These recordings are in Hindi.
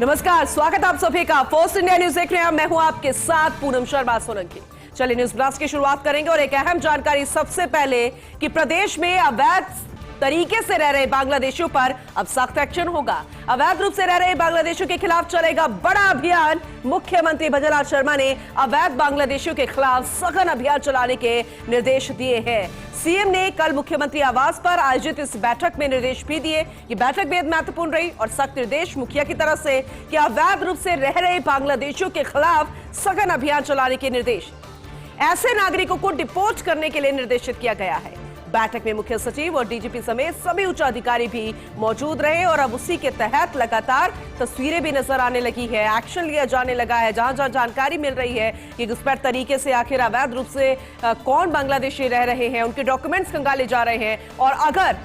नमस्कार, स्वागत आप सभी का फोर्स इंडिया न्यूज देख रहे हैं। मैं हूं आपके साथ पूनम शर्मा सोलंकी। चलिए न्यूज ब्लास्ट की शुरुआत करेंगे और एक अहम जानकारी सबसे पहले कि प्रदेश में अवैध तरीके से रह रहे बांग्लादेशियों पर अब सख्त एक्शन होगा। अवैध रूप से रह रहे बांग्लादेशियों के खिलाफ चलेगा बड़ा अभियान। मुख्यमंत्री भजनलाल शर्मा ने अवैध बांग्लादेशियों के खिलाफ सघन अभियान चलाने के निर्देश दिए हैं। सीएम ने कल मुख्यमंत्री आवास पर आयोजित इस बैठक में निर्देश भी दिए। ये बैठक बेहद महत्वपूर्ण रही और सख्त निर्देश मुखिया की तरफ से कि अवैध रूप से रह रहे बांग्लादेशियों के खिलाफ सघन अभियान चलाने के निर्देश, ऐसे नागरिकों को डिपोर्ट करने के लिए निर्देशित किया गया है। बैठक में मुख्य सचिव और डीजीपी समेत सभी उच्च अधिकारी भी मौजूद रहे और अब उसी के तहत लगातार तस्वीरें भी नजर आने लगी है, एक्शन लिया जाने लगा है। जहां जहां जानकारी मिल रही है कि घुसपैठ तरीके से आखिर अवैध रूप से कौन बांग्लादेशी रह रहे हैं, उनके डॉक्यूमेंट्स खंगाले जा रहे हैं और अगर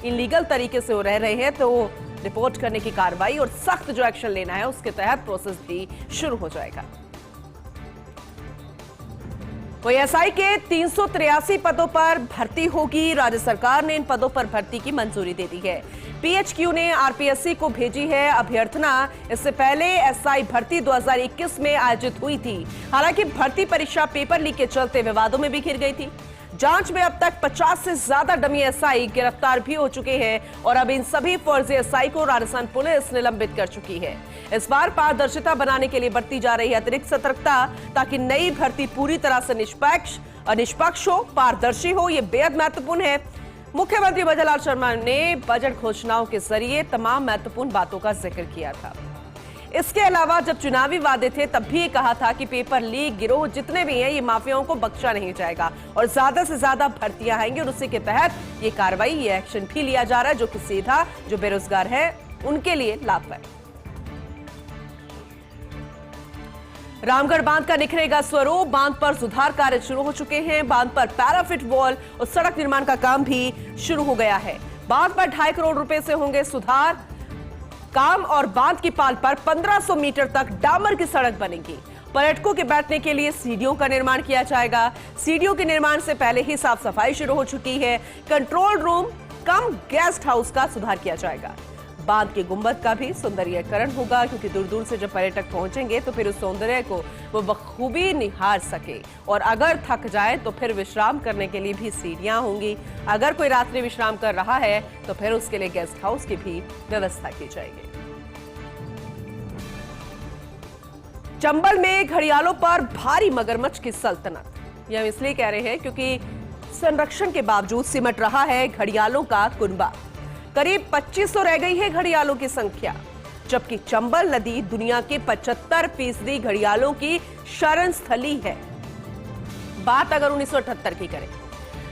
इलीगल तरीके से वो रह रहे हैं तो रिपोर्ट करने की कार्रवाई और सख्त जो एक्शन लेना है उसके तहत प्रोसेस भी शुरू हो जाएगा। एसआई के 383 पदों पर भर्ती होगी। राज्य सरकार ने इन पदों पर भर्ती की मंजूरी दे दी है। पीएचक्यू ने आरपीएससी को भेजी है अभ्यर्थना। इससे पहले एसआई भर्ती 2021 में आयोजित हुई थी। हालांकि भर्ती परीक्षा पेपर लीक के चलते विवादों में भी घिर गई थी। जांच में अब तक 50 से ज्यादा डमी एसआई गिरफ्तार भी हो चुके हैं और अब इन सभी फर्जी एसआई को राजस्थान पुलिस निलंबित कर चुकी है। इस बार पारदर्शिता बनाने के लिए बरती जा रही है अतिरिक्त सतर्कता, ताकि नई भर्ती पूरी तरह से निष्पक्ष हो, पारदर्शी हो। यह बेहद महत्वपूर्ण है। मुख्यमंत्री भजनलाल शर्मा ने बजट घोषणाओं के जरिए तमाम महत्वपूर्ण बातों का जिक्र किया था। इसके अलावा जब चुनावी वादे थे तब भी ये कहा था कि पेपर लीक गिरोह जितने भी हैं ये माफियाओं को बख्शा नहीं जाएगा और ज्यादा से ज्यादा भर्तियां आएंगी और उसी के तहत ये कार्रवाई, ये एक्शन भी लिया जा रहा है जो कि सीधा जो बेरोजगार है उनके लिए लाभदायक। रामगढ़ बांध का निखरेगा स्वरूप। बांध पर सुधार कार्य शुरू हो चुके हैं। बांध पर पैराफिट वॉल और सड़क निर्माण का काम भी शुरू हो गया है। बांध पर 2.5 करोड़ रुपए से होंगे सुधार काम और बांध की पाल पर 1500 मीटर तक डामर की सड़क बनेगी। पर्यटकों के बैठने के लिए सीढ़ियों का निर्माण किया जाएगा। सीढ़ियों के निर्माण से पहले ही साफ सफाई शुरू हो चुकी है। Control room cum guest house का सुधार किया जाएगा। बांध के गुंबद का भी सौंदर्यीकरण होगा, क्योंकि दूर दूर से जब पर्यटक पहुंचेंगे तो फिर उस सौंदर्य को वो बखूबी निहार सके और अगर थक जाए तो फिर विश्राम करने के लिए भी सीढ़ियां होंगी। अगर कोई रात्रि विश्राम कर रहा है तो फिर उसके लिए गेस्ट हाउस की भी व्यवस्था की जाएगी। चंबल में घड़ियालों पर भारी मगरमच्छ की सल्तनत। यह इसलिए कह रहे हैं क्योंकि संरक्षण के बावजूद सिमट रहा है घड़ियालों का कुनबा। करीब 2500 रह गई है घड़ियालों की संख्या, जबकि चंबल नदी दुनिया के 75% घड़ियालों की शरण स्थली है। बात अगर 1978 की करें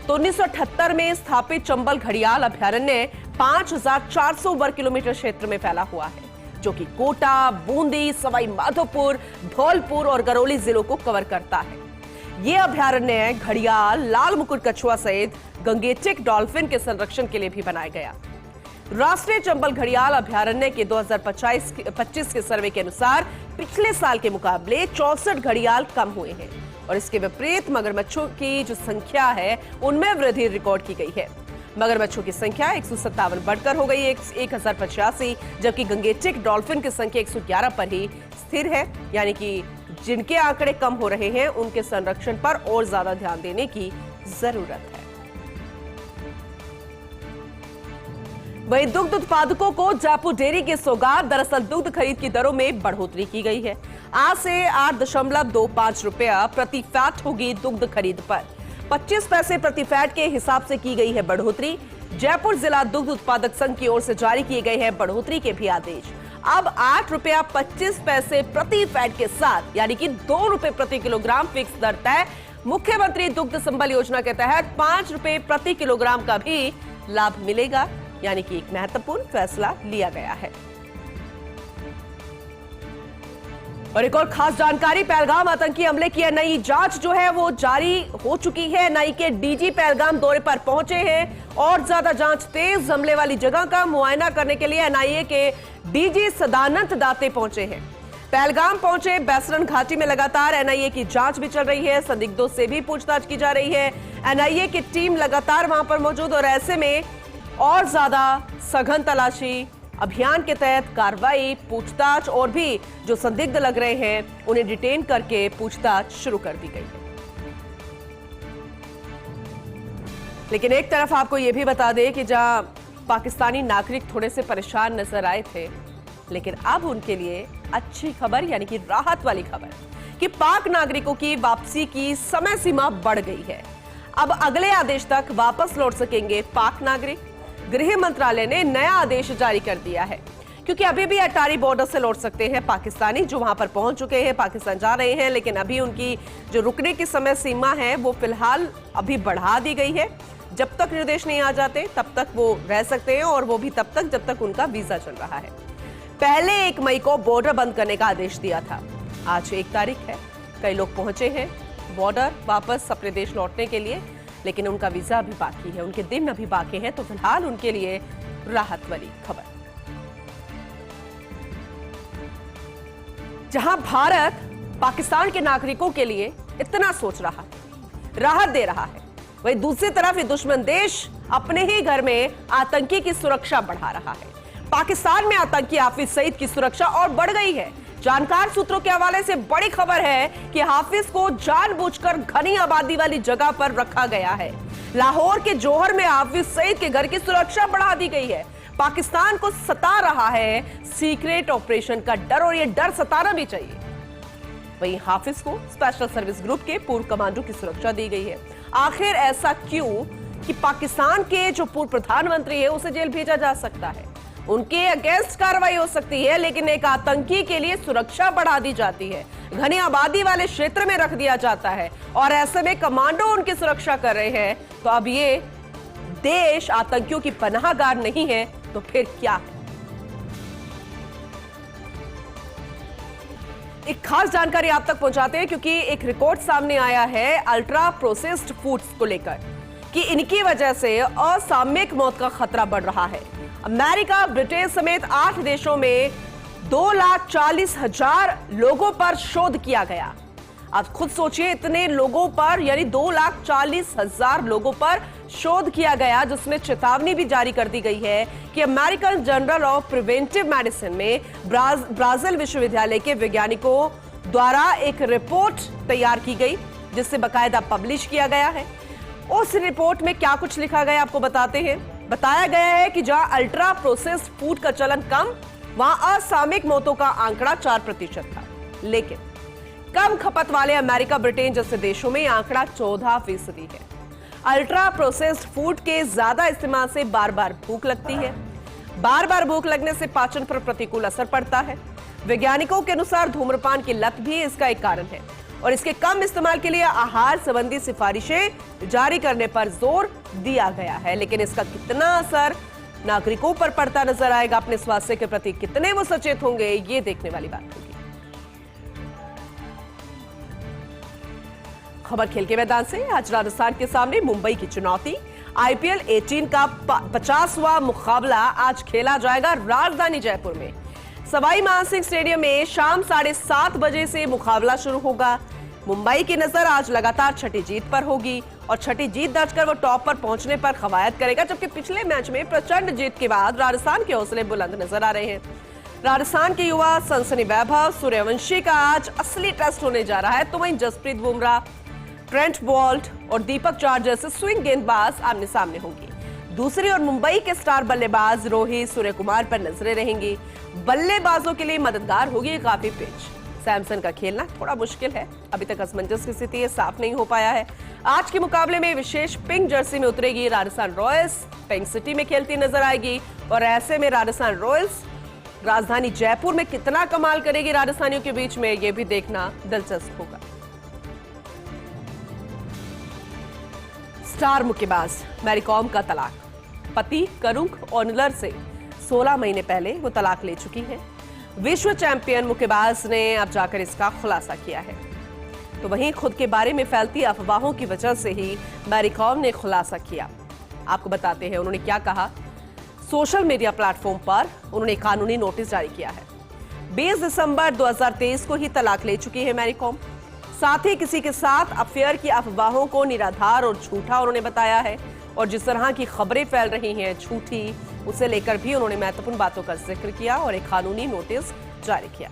तो 1978 में स्थापित चंबल घड़ियाल अभयारण्य 5400 वर्ग किलोमीटर क्षेत्र में फैला हुआ है, जो कि कोटा, बूंदी, सवाई माधोपुर, धौलपुर और गरौली जिलों को कवर करता है। यह अभयारण्य घड़ियाल, लाल मुकुट कछुआ सहित गंगेटिक डॉल्फिन के संरक्षण के लिए भी बनाया गया। राष्ट्रीय चंबल घड़ियाल अभयारण्य के 2025 के सर्वे के अनुसार पिछले साल के मुकाबले 64 घड़ियाल कम हुए हैं और इसके विपरीत मगरमच्छों की जो संख्या है उनमें वृद्धि रिकॉर्ड की गई है। मगरमच्छों की संख्या 157 बढ़कर हो गई 1085, जबकि गंगेटिक डॉल्फिन की संख्या 111 पर ही स्थिर है। यानी कि जिनके आंकड़े कम हो रहे हैं उनके संरक्षण पर और ज्यादा ध्यान देने की जरूरत है। वहीं दुग्ध उत्पादकों को जयपुर डेयरी की सौगात। दरअसल दुग्ध खरीद की दरों में बढ़ोतरी की गई है। आज से 8.25 रुपया प्रति फैट होगी दुग्ध खरीद पर। 25 पैसे प्रति फैट के हिसाब से की गई है बढ़ोतरी। जयपुर जिला दुग्ध उत्पादक संघ की ओर से जारी किए गए हैं बढ़ोतरी के भी आदेश। अब 8.25 रुपया प्रति फैट के साथ यानी कि 2 रुपए प्रति किलोग्राम फिक्स दर तय। मुख्यमंत्री दुग्ध संबल योजना के तहत 5 रुपए प्रति किलोग्राम का भी लाभ मिलेगा, यानी कि एक महत्वपूर्ण फैसला लिया गया है। और एक और खास जानकारी, पहलगाम आतंकी हमले की नई जांच जो है वो जारी हो चुकी है। एनआईए के डीजी पहलगाम दौरे पर पहुंचे हैं और ज्यादा जांच तेज। हमले वाली जगह का मुआयना करने के लिए एनआईए के डीजी सदानंद दाते पहुंचे हैं। पहलगाम पहुंचे बैसरन घाटी में लगातार एनआईए की जांच भी चल रही है। संदिग्धों से भी पूछताछ की जा रही है। एनआईए की टीम लगातार वहां पर मौजूद और ऐसे में और ज्यादा सघन तलाशी अभियान के तहत कार्रवाई, पूछताछ और भी जो संदिग्ध लग रहे हैं उन्हें डिटेन करके पूछताछ शुरू कर दी गई है। लेकिन एक तरफ आपको यह भी बता दें कि जहां पाकिस्तानी नागरिक थोड़े से परेशान नजर आए थे, लेकिन अब उनके लिए अच्छी खबर यानी कि राहत वाली खबर कि पाक नागरिकों की वापसी की समय सीमा बढ़ गई है। अब अगले आदेश तक वापस लौट सकेंगे पाक नागरिक। गृह मंत्रालय ने नया आदेश जारी कर दिया है, क्योंकि अभी भी अटारी बॉर्डर से लौट सकते हैं पाकिस्तानी जो वहां पर पहुंच चुके हैं, पाकिस्तान जा रहे हैं, लेकिन अभी उनकी जो रुकने की समय सीमा है वो फिलहाल अभी बढ़ा दी गई है। जब तक निर्देश नहीं आ जाते तब तक वो रह सकते हैं, और वो भी तब तक जब तक उनका वीजा चल रहा है। पहले 1 मई को बॉर्डर बंद करने का आदेश दिया था। आज 1 तारीख है, कई लोग पहुंचे हैं बॉर्डर वापस अपने देश लौटने के लिए, लेकिन उनका वीजा अभी बाकी है, उनके दिन अभी बाकी हैं, तो फिलहाल उनके लिए राहत वाली खबर। जहां भारत पाकिस्तान के नागरिकों के लिए इतना सोच रहा है, राहत दे रहा है, वहीं दूसरी तरफ ये दुश्मन देश अपने ही घर में आतंकी की सुरक्षा बढ़ा रहा है। पाकिस्तान में आतंकी हाफिज सईद की सुरक्षा और बढ़ गई है। जानकार सूत्रों के हवाले से बड़ी खबर है कि हाफिज को जानबूझकर घनी आबादी वाली जगह पर रखा गया है। लाहौर के जौहर में हाफिज सईद के घर की सुरक्षा बढ़ा दी गई है। पाकिस्तान को सता रहा है सीक्रेट ऑपरेशन का डर, और यह डर सताना भी चाहिए। वहीं हाफिज को स्पेशल सर्विस ग्रुप के पूर्व कमांडो की सुरक्षा दी गई है। आखिर ऐसा क्यों कि पाकिस्तान के जो पूर्व प्रधानमंत्री है उसे जेल भेजा जा सकता है, उनके अगेंस्ट कार्रवाई हो सकती है, लेकिन एक आतंकी के लिए सुरक्षा बढ़ा दी जाती है, घनी आबादी वाले क्षेत्र में रख दिया जाता है, और ऐसे में कमांडो उनकी सुरक्षा कर रहे हैं। तो अब ये देश आतंकियों की पनाहगाह नहीं है तो फिर क्या है? एक खास जानकारी आप तक पहुंचाते हैं, क्योंकि एक रिकॉर्ड सामने आया है अल्ट्रा प्रोसेस्ड फूड्स को लेकर कि इनकी वजह से असामयिक मौत का खतरा बढ़ रहा है। अमेरिका, ब्रिटेन समेत 8 देशों में 2,40,000 लोगों पर शोध किया गया। आप खुद सोचिए, इतने लोगों पर यानी 2,40,000 लोगों पर शोध किया गया, जिसमें चेतावनी भी जारी कर दी गई है कि American journal of preventive medicine में ब्राजील विश्वविद्यालय के वैज्ञानिकों द्वारा एक रिपोर्ट तैयार की गई, जिससे बाकायदा पब्लिश किया गया है। उस रिपोर्ट में क्या कुछ लिखा गया आपको बताते हैं। बताया गया है कि जहां अल्ट्रा प्रोसेस्ड फूड का चलन कम, वहां असामयिक मौतों का आंकड़ा 4% था, लेकिन कम खपत वाले अमेरिका, ब्रिटेन जैसे देशों में आंकड़ा 14% है। अल्ट्रा प्रोसेस्ड फूड के ज्यादा इस्तेमाल से बार बार भूख लगती है। बार बार भूख लगने से पाचन पर प्रतिकूल असर पड़ता है। वैज्ञानिकों के अनुसार धूम्रपान की लत भी इसका एक कारण है, और इसके कम इस्तेमाल के लिए आहार संबंधी सिफारिशें जारी करने पर जोर दिया गया है। लेकिन इसका कितना असर नागरिकों पर पड़ता नजर आएगा, अपने स्वास्थ्य के प्रति कितने वो सचेत होंगे, ये देखने वाली बात होगी। खबर खेल के मैदान से। आज राजस्थान के सामने मुंबई की चुनौती। IPL 18 का 50वां मुकाबला आज खेला जाएगा राजधानी जयपुर में। सवाई मानसिंह स्टेडियम में शाम 7:30 बजे से मुकाबला शुरू होगा। मुंबई की नजर आज लगातार छठी जीत पर होगी, और छठी जीत दर्ज कर वो टॉप पर पहुंचने पर कवायद करेगा, जबकि पिछले मैच में प्रचंड जीत के बाद राजस्थान के हौसले बुलंद नजर आ रहे हैं। राजस्थान के युवा सनसनी वैभव सूर्यवंशी का आज असली टेस्ट होने जा रहा है, तो वहीं जसप्रीत बुमराह, ट्रेंट बोल्ट और दीपक चार जैसे स्विंग गेंदबाज आमने सामने होंगे। दूसरी ओर मुंबई के स्टार बल्लेबाज रोहित, सूर्यकुमार पर नजरें रहेंगी। बल्लेबाजों के लिए मददगार होगी काफी पिच। सैमसन का खेलना थोड़ा मुश्किल है, अभी तक असमंजस की स्थिति है, साफ नहीं हो पाया है। आज के मुकाबले में विशेष पिंक जर्सी में उतरेगी राजस्थान रॉयल्स, पिंक सिटी में खेलती नजर आएगी, और ऐसे में राजस्थान रॉयल्स राजधानी जयपुर में कितना कमाल करेगी राजस्थानियों के बीच में, यह भी देखना दिलचस्प होगा। स्टार मुक्केबाज मैरी कॉम का तलाक। पति करुंग ऑनलर से 16 महीने पहले वो तलाक ले चुकी है। विश्व चैंपियन मुक्केबाज ने अब जाकर इसका खुलासा किया है। तो वहीं खुद के बारे में फैलती अफवाहों की वजह से ही मैरी कॉम ने खुलासा किया। आपको बताते हैं उन्होंने क्या कहा। सोशल मीडिया प्लेटफॉर्म पर उन्होंने कानूनी नोटिस जारी किया है। 20 दिसंबर 2023 को ही तलाक ले चुकी है मैरी कॉम। साथ ही किसी के साथ अफेयर की अफवाहों को निराधार और झूठा उन्होंने बताया है, और जिस तरह की खबरें फैल रही हैं झूठी, उसे लेकर भी उन्होंने महत्वपूर्ण बातों का जिक्र किया और एक कानूनी नोटिस जारी किया।